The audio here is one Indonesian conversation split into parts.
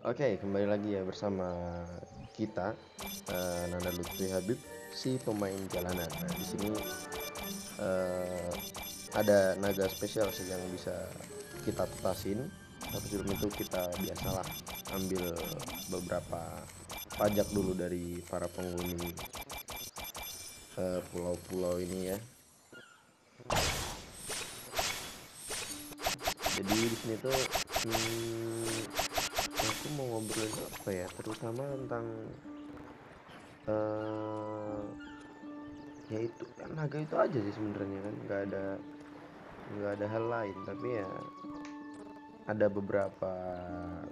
Oke, kembali lagi ya bersama kita, Nanda Lutfi Habib, si pemain jalanan. Nah, di sini eh, ada naga spesial sih yang bisa kita tutasin. Tapi sebelum itu kita biasalah ambil beberapa pajak dulu dari para penghuni pulau-pulau ini ya. Jadi di sini tuh aku mau ngobrolin apa ya, terutama tentang eh ya itu kan naga itu aja sih sebenarnya kan, nggak ada hal lain, tapi ya ada beberapa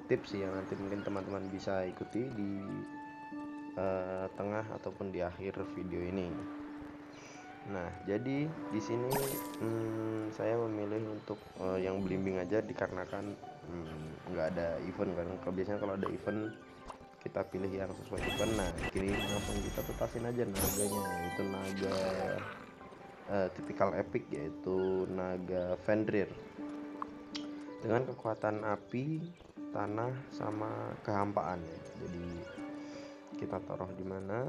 tips sih yang nanti mungkin teman-teman bisa ikuti di tengah ataupun di akhir video ini. Nah, jadi di sini saya memilih untuk yang blimbing aja dikarenakan nggak ada event kan. Kalau biasanya kalau ada event kita pilih yang sesuai event. Nah, kini langsung kita tetasin aja naganya, itu naga tipikal epic, yaitu naga Fenrir dengan kekuatan api, tanah, sama kehampaan ya. Jadi kita taruh di mana?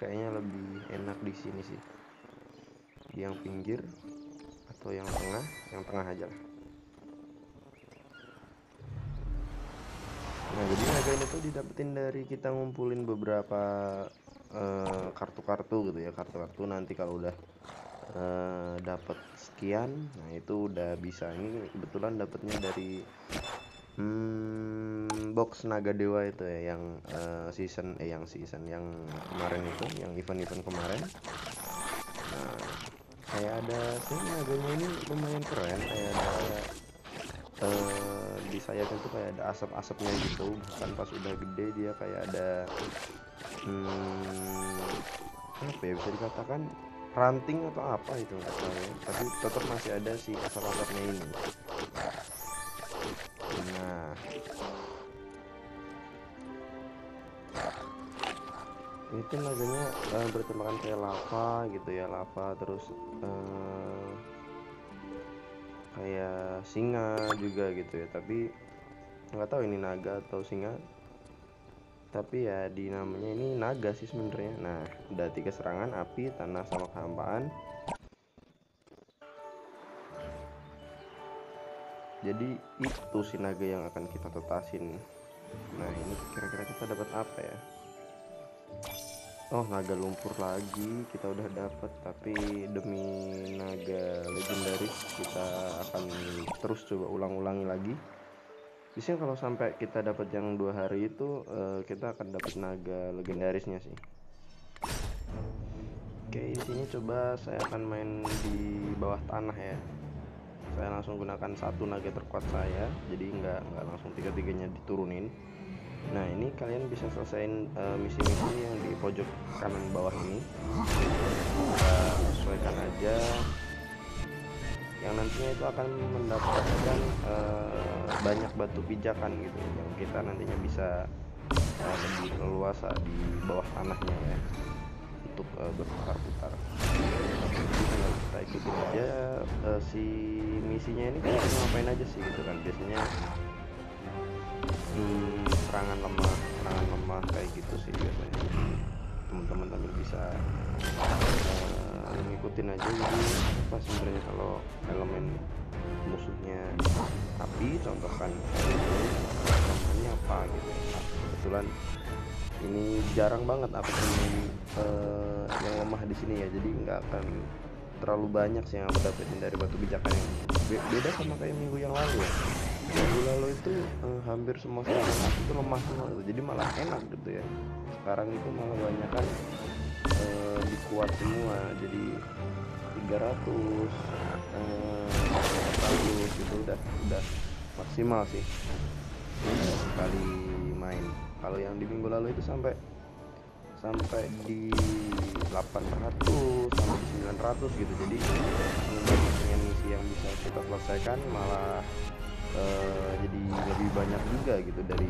Kayaknya lebih enak di sini sih, di yang pinggir atau yang tengah? Yang tengah aja lah. Nah, jadi naga ini tuh didapetin dari kita ngumpulin beberapa kartu-kartu gitu ya. Kartu-kartu nanti kalau udah dapat sekian, nah itu udah bisa. Ini kebetulan dapatnya dari box Naga Dewa itu ya, yang yang kemarin itu, yang event-event kemarin. Nah, kayak ada sih naganya ini lumayan keren, kayak ada di sayapnya tuh kayak ada asap-asapnya gitu. Bahkan pas udah gede dia kayak ada apa ya, bisa dikatakan ranting atau apa itu nggak tahu ya, tapi tetap masih ada si asap-asapnya ini. Nah, itu naganya berterbangan kayak lava gitu ya, lava terus kayak singa juga gitu ya, tapi nggak tahu ini naga atau singa, tapi ya di namanya ini naga sih sebenarnya. Nah, udah 3 serangan: api, tanah, sama kehampaan. Jadi itu si naga yang akan kita tetasin. Nah, ini kira-kira kita dapat apa ya? Oh, naga lumpur lagi kita udah dapat, tapi demi naga legendaris kita akan terus coba ulang-ulangi lagi. Biasanya kalau sampai kita dapat yang 2 hari itu kita akan dapat naga legendarisnya sih. Oke, di sini coba saya akan main di bawah tanah ya. Saya langsung gunakan satu naga terkuat saya, jadi nggak langsung tiga-tiganya diturunin. Nah, ini kalian bisa selesaiin misi-misi yang di pojok kanan bawah ini. Kita sesuaikan aja, yang nantinya itu akan mendapatkan banyak batu pijakan gitu, yang kita nantinya bisa lebih leluasa di bawah tanahnya ya, untuk berputar-putar. Kita ikutin aja si misinya ini, kita ngapain aja sih gitu kan. Biasanya serangan lemah kayak gitu sih biasanya. Teman-teman bisa ngikutin aja. Jadi apa sebenarnya kalau elemen musuhnya api, contohkan contohnya apa gitu ya. Kebetulan ini jarang banget apa yang lemah di sini ya, jadi nggak akan terlalu banyak sih yang aku dapetin dari batu pijakan. Yang beda sama kayak minggu yang lalu ya. Minggu lalu itu hampir semua serangan aku itu lemah semua gitu, jadi malah enak gitu ya. Sekarang itu malah banyak kan dikuat semua, jadi 300 400 gitu udah maksimal sih sekali main. Kalau yang di minggu lalu itu sampai di 800 sampai di 900 gitu. Jadi banyaknya misi yang bisa kita selesaikan malah jadi lebih banyak juga gitu dari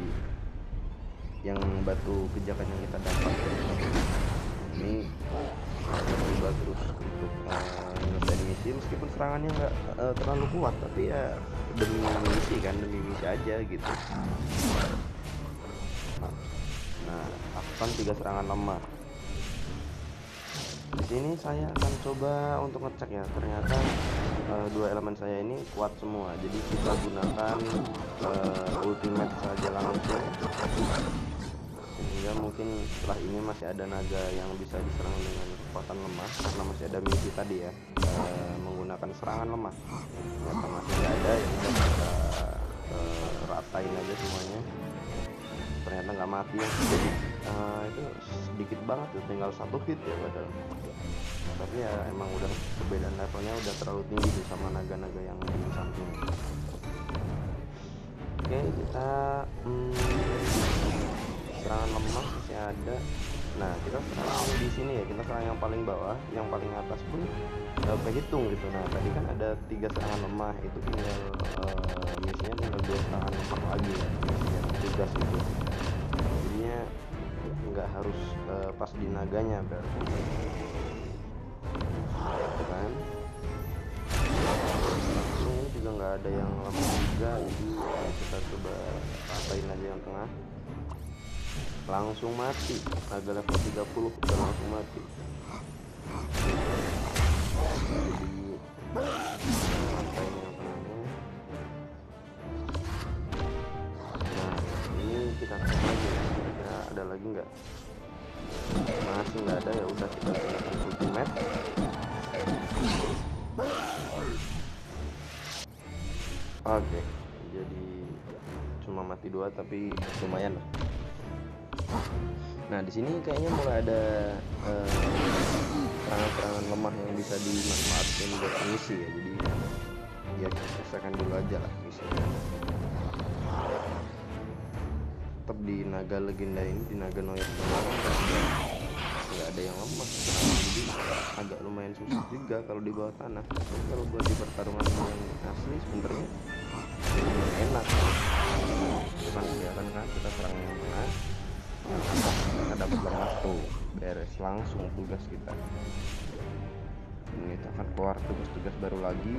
yang batu pijakan yang kita dapat. Ini coba terus untuk nyelesain misi, meskipun serangannya nggak terlalu kuat, tapi ya demi misi kan, demi misi aja gitu. melakukan 3 serangan lemah. Di sini saya akan coba untuk ngecek ya, ternyata dua elemen saya ini kuat semua. Jadi kita gunakan ultimate saja langsung, sehingga mungkin setelah ini masih ada naga yang bisa diserang dengan kekuatan lemah, karena masih ada misi tadi ya, menggunakan serangan lemah. Ternyata masih ada, ya udah kita ratain aja semuanya. Ternyata nggak mati ya, jadi itu sedikit banget tuh, tinggal 1 hit ya padahal. Tapi ya emang udah perbedaan levelnya udah terlalu tinggi tuh sama naga-naga yang di samping. Oke, kita serangan lemah masih ada. Nah, kita serang di sini ya, kita serang yang paling bawah, yang paling atas pun kehitung gitu. Nah, tadi kan ada 3 serangan lemah, itu tinggal misinya tinggal 2 serangan lemah lagi ya, misinya tugas itu. Jadinya nggak harus pas di naganya berarti. Kan? Ini juga nggak ada yang lemah juga, jadi kita coba ratain aja yang tengah. Langsung mati, naga level 30 udah langsung mati. Jadi ratain yang tengahnya. Nah, ini kita cek lagi ya, kira-kira ada lagi nggak? Masih nggak ada, ya udah kita gunakan ultimate. Oke, jadi cuma mati 2 tapi lumayan lah. Nah, di sini kayaknya mulai ada serangan-serangan lemah yang bisa dimanfaatkan buat misi ya. Jadi ya kita selesaikan dulu aja lah misinya. Tetap di naga legenda ini, di naga Noir nggak ada yang lemah, jadi agak lumayan susah juga kalau di bawah tanah. Tapi kalau buat di pertarungan yang asli sebenarnya lumayan enak. Cuman kelihatan kan kita serang yang tengah, kita dapat lemah tuh, beres langsung tugas kita. Ini kita akan keluar tugas-tugas baru lagi.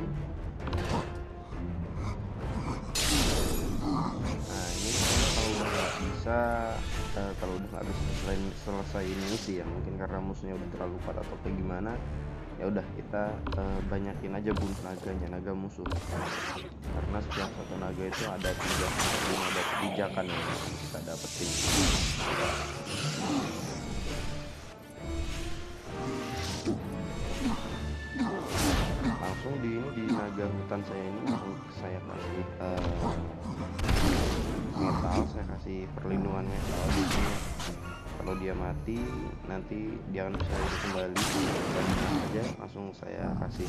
Nah, ini kalau udah nggak bisa, kalau udah nggak bisa selesai misi ya, mungkin karena musuhnya udah terlalu kuat atau kayak gimana, ya udah kita banyakin aja bunuh naganya, naga musuh, karena setiap satu naga itu ada 3-5 batu pijakan yang kita dapetin. Langsung di naga hutan saya ini langsung saya kasih metal, saya kasih perlindungan metal. Jadi kalau dia mati nanti dia akan bisa hidup kembali, dan aja langsung saya kasih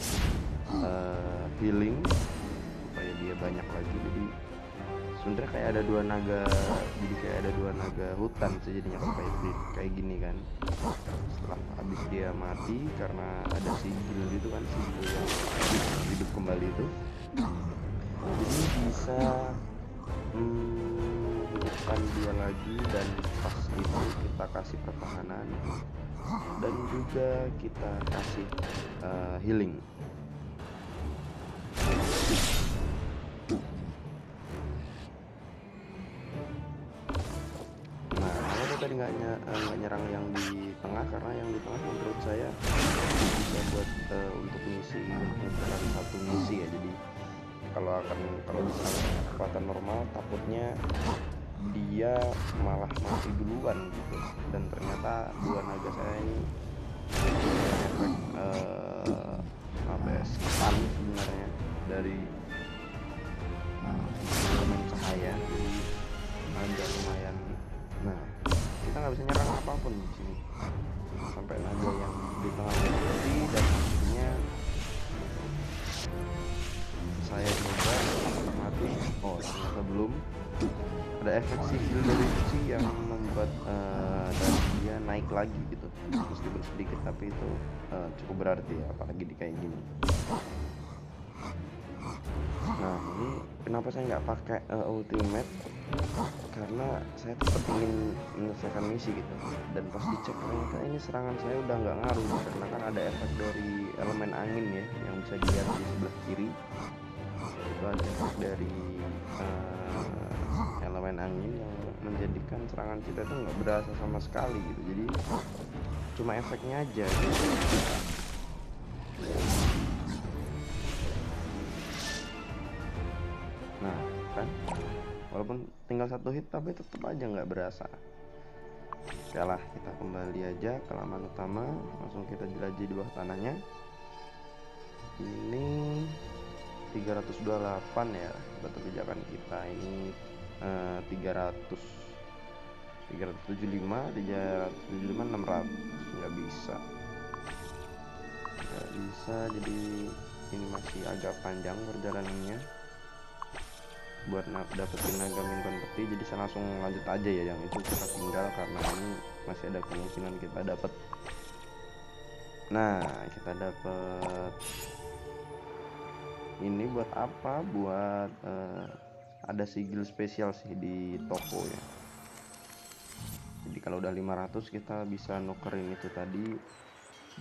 healing supaya dia banyak lagi. Jadi sebenarnya kayak ada 2 naga, jadi kayak ada 2 naga hutan sih jadinya kayak gini kan. Setelah habis dia mati karena ada sigil gitu kan, sigil yang hidup kembali itu, jadi bisa hidupkan dia lagi, dan pas itu kita kasih pertahanan dan juga kita kasih healing. Nah, kalau tadi nggak nyerang yang di tengah, karena yang di tengah menurut saya bisa buat untuk misi, bukan satu misi ya. Jadi kalau misalnya kekuatan normal, takutnya dia malah mati duluan gitu. Dan ternyata 2 naga saya ini efek apa ya, stun sebenarnya dari elemen cahaya, jadi agak lumayan. Nah, kita nggak bisa nyerang apapun di sini sampai naga yang di tengah mati, dan akhirnya saya coba mati. Oh, ternyata belum. Ada efek sihir dari Uchi yang membuat dan dia naik lagi gitu, meskipun sedikit tapi itu cukup berarti ya, apalagi di kayak gini. Nah, ini kenapa saya nggak pakai ultimate, karena saya tetap ingin menyelesaikan misi gitu. Dan pas dicek ternyata ini serangan saya udah nggak ngaruh, karena kan ada efek dari elemen angin ya, yang bisa dilihat di sebelah kiri. Itu ada efek dari elemen angin yang menjadi kan serangan kita itu nggak berasa sama sekali gitu, jadi cuma efeknya aja gitu. Nah kan, walaupun tinggal 1 hit tapi tetap aja nggak berasa. Oke lah, kita kembali aja ke laman utama, langsung kita jelajahi di bawah tanahnya. Ini 328 ya batu pijakan kita, ini 375 600 nggak bisa, jadi ini masih agak panjang perjalanannya buat dapetin naga mingguan peti. Jadi saya langsung lanjut aja ya, yang itu kita tinggal karena ini masih ada kemungkinan kita dapat. Nah, kita dapat ini buat apa? Buat ada sigil spesial sih di toko ya. Jadi kalau udah 500 kita bisa nukerin itu tadi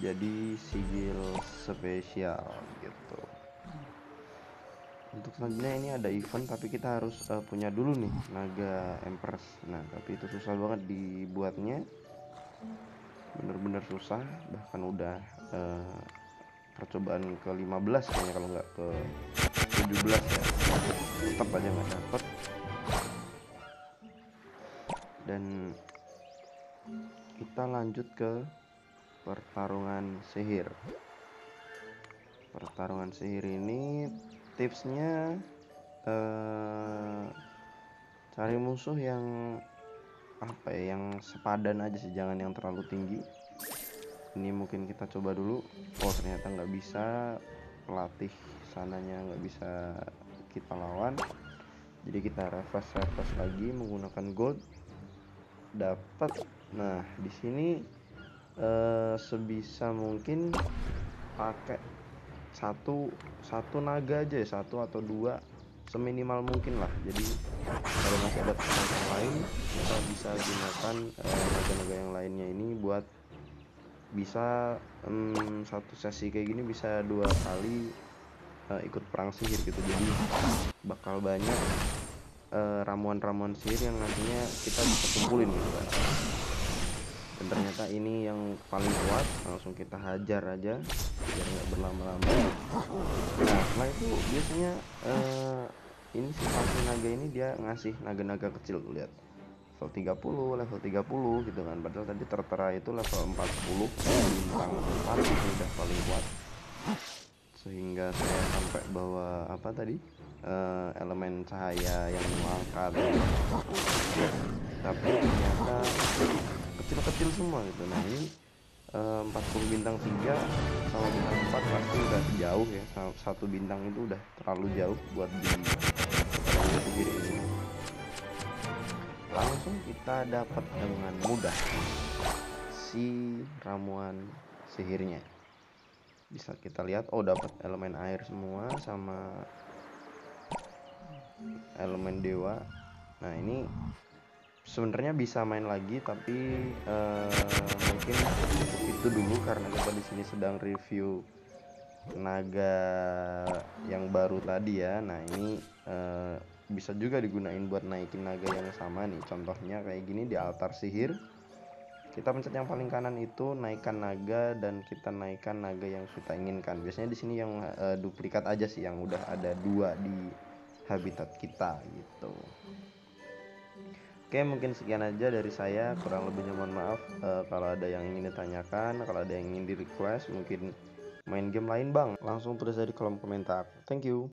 jadi sigil spesial gitu. Untuk selanjutnya ini ada event, tapi kita harus punya dulu nih naga empress. Nah tapi itu susah banget dibuatnya, bener-bener susah, bahkan udah percobaan ke 15 kayaknya kalau nggak ke 17 ya, tetap aja nggak dapet. Dan kita lanjut ke pertarungan sihir. Pertarungan sihir ini tipsnya cari musuh yang apa ya, yang sepadan aja sih, jangan yang terlalu tinggi. Ini mungkin kita coba dulu. Oh ternyata nggak bisa, pelatih sananya nggak bisa kita lawan, jadi kita refresh lagi menggunakan gold, dapat. Nah di sini sebisa mungkin pakai satu naga aja ya, 1 atau 2 seminimal mungkin lah. Jadi kalau masih ada kesempatan lain, kita bisa gunakan naga-naga yang lainnya ini buat bisa satu sesi kayak gini bisa 2 kali ikut perang sihir gitu. Jadi bakal banyak ramuan-ramuan sihir yang nantinya kita bisa kumpulin gitu kan. Dan ternyata ini yang paling kuat, langsung kita hajar aja biar nggak berlama-lama. Nah setelah itu biasanya ini si pakai naga ini dia ngasih naga-naga kecil tuh, lihat, level 30 gitu kan, padahal tadi tertera itu level 40, bintang 4 itu udah paling kuat, sehingga saya sampai bawa apa tadi elemen cahaya yang mengangkat, tapi ternyata kecil-kecil semua gitu. Nah ini 40 bintang 3 sama bintang 4 pasti udah jauh ya, satu bintang itu udah terlalu jauh buat di sendiri ini. Langsung kita dapat dengan mudah si ramuan sihirnya. Bisa kita lihat, oh dapat elemen air semua sama elemen dewa. Nah ini sebenarnya bisa main lagi, tapi mungkin itu dulu karena kita di sini sedang review naga yang baru tadi ya. Nah ini bisa juga digunain buat naikin naga yang sama nih. Contohnya kayak gini di altar sihir, kita pencet yang paling kanan itu naikkan naga, dan kita naikkan naga yang kita inginkan. Biasanya di sini yang duplikat aja sih, yang udah ada 2 di habitat kita gitu. Oke, mungkin sekian aja dari saya, kurang lebihnya mohon maaf. Kalau ada yang ingin ditanyakan, kalau ada yang ingin di request, mungkin main game lain bang, langsung tulis aja di kolom komentar. Thank you.